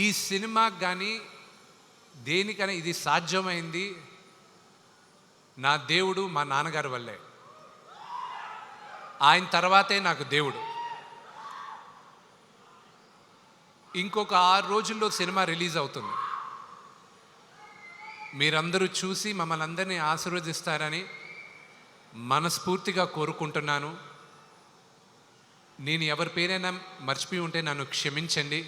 ఈ సినిమాకి కానీ దేనికైనా ఇది సాధ్యమైంది నా దేవుడు, మా నాన్నగారి వల్లే. ఆయన తర్వాతే నాకు దేవుడు. ఇంకొక 6 రోజుల్లో సినిమా రిలీజ్ అవుతుంది. మీరందరూ చూసి మమ్మల్ని అందరినీ ఆశీర్వదిస్తారని మనస్ఫూర్తిగా కోరుకుంటున్నాను. నేను ఎవరి పేరైనా మర్చిపోయి ఉంటే నన్ను క్షమించండి.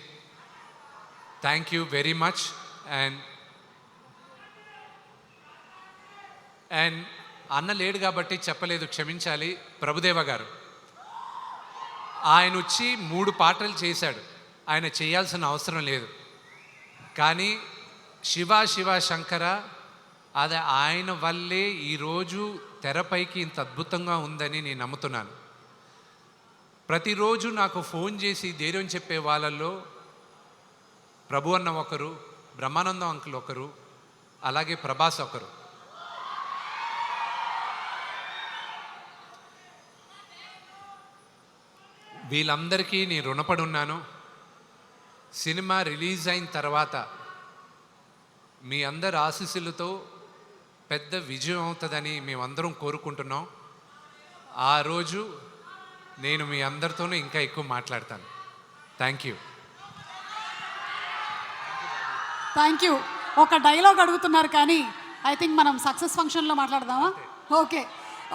Thank you very much. And అన్న లేడు కాబట్టి చెప్పలేదు, క్షమించాలి. ప్రభుదేవ గారు ఆయన వచ్చి 3 పాటలు చేశాడు. ఆయన చేయాల్సిన అవసరం లేదు, కానీ శివ శివ శంకర అది ఆయన వల్లే ఈరోజు తెరపైకి ఇంత అద్భుతంగా ఉందని నేను నమ్ముతున్నాను. ప్రతిరోజు నాకు ఫోన్ చేసి ధైర్యం చెప్పే వాళ్ళల్లో ప్రభు అన్న ఒకరు, బ్రహ్మానందం అంకుల్ ఒకరు, అలాగే ప్రభాస్ ఒకరు. వీళ్ళందరికీ నేను రుణపడి ఉన్నాను. సినిమా రిలీజ్ అయిన తర్వాత మీ అందరి ఆశీస్సులతో పెద్ద విజయం అవుతుందని మేమందరం కోరుకుంటున్నాం. ఆ రోజు నేను మీ అందరితోనూ ఇంకా ఎక్కువ మాట్లాడతాను. Thank you. Thank you. ఒక డైలాగ్ అడుగుతున్నారు కానీ ఐ థింక్ మనం సక్సెస్ ఫంక్షన్లో మాట్లాడదామా? Okay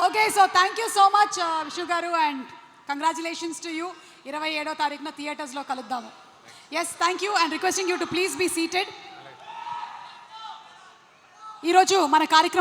okay. So thank you so much Vishnu garu, and congratulations to you. 27వ తారీఖున థియేటర్స్లో కలుద్దాము. Yes, thank you and requesting you to please be seated. ఈరోజు మన కార్యక్రమం